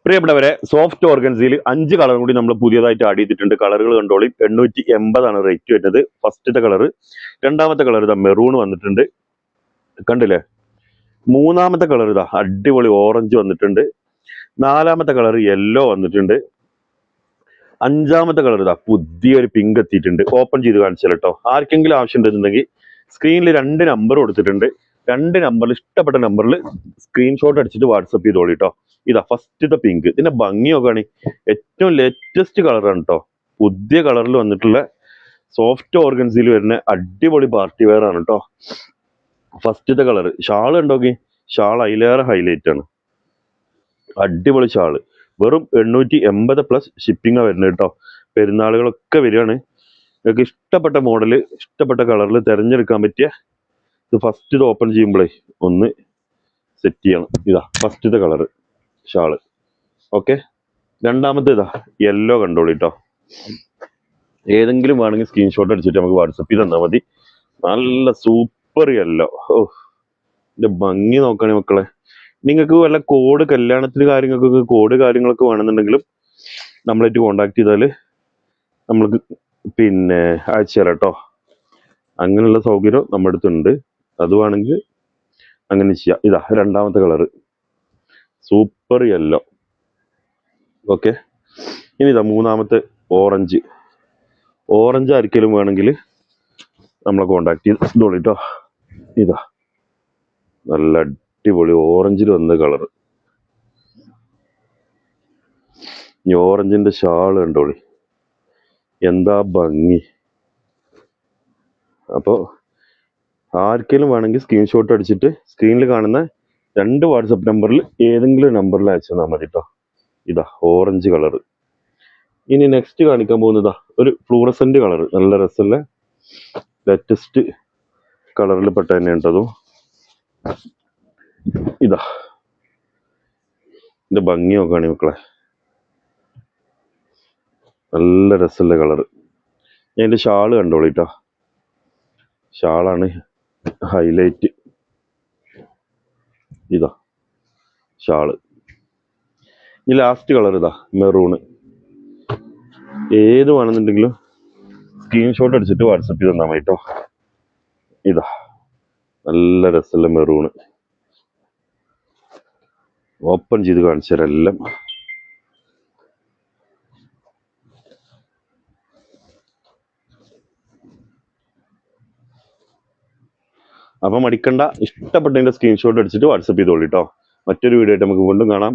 പ്രിയപ്പെട്ടവരെ, soft ഓർഗൻസിയിൽ 5 colour കൂടി നമ്മൾ പുതിയതായിട്ട് ആഡ് ചെയ്തിട്ടുണ്ട്. കളറുകൾ കണ്ടോളി. 880 റേറ്റ് വരുന്നത്. ഫസ്റ്റത്തെ കളർ. രണ്ടാമത്തെ കളർ ഇതാ മെറൂൺ വന്നിട്ടുണ്ട്, കണ്ടില്ലേ. മൂന്നാമത്തെ കളർ ഇതാ അടിപൊളി ഓറഞ്ച് വന്നിട്ടുണ്ട്. നാലാമത്തെ കളർ യെല്ലോ വന്നിട്ടുണ്ട്. അഞ്ചാമത്തെ കളർ ഇതാ പുതിയൊരു പിങ്ക് എത്തിയിട്ടുണ്ട്. ഓപ്പൺ ചെയ്ത് കാണിച്ചാൽ കേട്ടോ. ആർക്കെങ്കിലും ആവശ്യം ഉണ്ടെന്നുണ്ടെങ്കിൽ സ്ക്രീനിൽ 2 നമ്പർ കൊടുത്തിട്ടുണ്ട്. 2 നമ്പറിൽ ഇഷ്ടപ്പെട്ട നമ്പറിൽ സ്ക്രീൻഷോട്ട് അടിച്ചിട്ട് വാട്സപ്പ് ചെയ്തോളി കേട്ടോ. ഇതാ ഫസ്റ്റത്തെ പിങ്ക്. ഇതിന്റെ ഭംഗി നോക്കുകയാണെങ്കിൽ ഏറ്റവും ലേറ്റസ്റ്റ് കളറാണ് കേട്ടോ. പുതിയ കളറിൽ വന്നിട്ടുള്ള സോഫ്റ്റ് ഓർഗൻസിൽ വരുന്ന അടിപൊളി പാർട്ടി വെയർ ആണ് കേട്ടോ. ഫസ്റ്റത്തെ കളർ. ഷാൾ ഉണ്ടോക്കി, ഷാൾ അതിലേറെ ഹൈലൈറ്റ് ആണ്. അടിപൊളി ഷാള്. വെറും 880 പ്ലസ് ഷിപ്പിംഗ് വരുന്നത് കേട്ടോ. പെരുന്നാളുകളൊക്കെ വരികയാണ്. നിങ്ങൾക്ക് ഇഷ്ടപ്പെട്ട മോഡല് ഇഷ്ടപ്പെട്ട കളറിൽ തിരഞ്ഞെടുക്കാൻ പറ്റിയ ഇത് ഫസ്റ്റ് ഇത് ഓപ്പൺ ചെയ്യുമ്പോഴേ ഒന്ന് സെറ്റ് ചെയ്യണം. ഇതാ ഫസ്റ്റത്തെ കളറ് ഷാള്. ഓക്കെ, രണ്ടാമത്തെ ഇതാ യെല്ലോ കണ്ടോളി കേട്ടോ. ഏതെങ്കിലും വേണമെങ്കിൽ സ്ക്രീൻഷോട്ട് അടിച്ചിട്ട് നമുക്ക് വാട്സപ്പിൽ തന്നാൽ മതി. നല്ല സൂപ്പർ യെല്ലോ. ഓ, ഇതിന്റെ ഭംഗി നോക്കണേ മക്കളെ. നിങ്ങൾക്ക് വല്ല കോഡ് കല്യാണത്തിന് കാര്യങ്ങൾക്കൊക്കെ കോഡ് കാര്യങ്ങളൊക്കെ വേണമെന്നുണ്ടെങ്കിലും നമ്മളായിട്ട് കോണ്ടാക്ട് ചെയ്താൽ നമ്മൾക്ക് അയച്ചു തരാം കേട്ടോ. അങ്ങനെയുള്ള സൗകര്യം നമ്മുടെ അടുത്തുണ്ട്. അത് വേണമെങ്കിൽ അങ്ങനെ ചെയ്യാം. ഇതാ രണ്ടാമത്തെ കളറ് സൂപ്പർ യെല്ലോ. ഓക്കെ, ഇനി ഇതാ മൂന്നാമത്തെ ഓറഞ്ച്. ഓറഞ്ച് ആർക്കെങ്കിലും വേണമെങ്കിൽ നമ്മളെ കോണ്ടാക്ട് ചെയ്തോളൂ കേട്ടോ. ഇതാ നല്ല അടിപൊളി ഓറഞ്ചിൽ വന്ന കളറ്. ഈ ഓറഞ്ചിന്റെ ഷാള് കണ്ടോളി, എന്താ ഭംഗി. അപ്പോൾ ആർക്കെങ്കിലും വേണമെങ്കിൽ സ്ക്രീൻഷോട്ട് അടിച്ചിട്ട് സ്ക്രീനിൽ കാണുന്ന 2 വാട്സപ്പ് നമ്പറിൽ ഏതെങ്കിലും നമ്പറിൽ അയച്ചു തന്നാൽ മതി കേട്ടോ. ഇതാ ഓറഞ്ച് കളറ്. ഇനി നെക്സ്റ്റ് കാണിക്കാൻ പോകുന്നതാ ഒരു ഫ്ലൂറസെന്റ് കളർ. നല്ല രസമുള്ള ലേറ്റസ്റ്റ് കളറിൽ പെട്ട തന്നെ ഉണ്ടതും. ഇതാ ഇതിന്റെ ഭംഗി നോക്കുകയാണെ മക്കളെ, നല്ല രസമുള്ള കളറ്. ഞാൻ എൻ്റെ ഷാള് കണ്ടോളിട്ടോ. ഷാളാണ് ഹൈലൈറ്റ്. ഇതാ ഷാള്. ഈ ലാസ്റ്റ് കളർ ഇതാ മെറൂണ്. ഏത് വേണമെന്നുണ്ടെങ്കിലും സ്ക്രീൻഷോട്ട് അടിച്ചിട്ട് വാട്സപ്പ് തന്നാൽ മതി കേട്ടോ. ഇതാ നല്ല രസമുള്ള മെറൂണ്. ഓപ്പൺ ചെയ്ത് കാണിച്ചു തരാം എല്ലാം. അപ്പം മടിക്കണ്ട, ഇഷ്ടപ്പെട്ടതിന്റെ സ്ക്രീൻഷോട്ട് അടിച്ചിട്ട് വാട്സപ്പ് ചെയ്തോളൂ കേട്ടോ. മറ്റൊരു വീഡിയോ ആയിട്ട് നമുക്ക് വീണ്ടും കാണാം.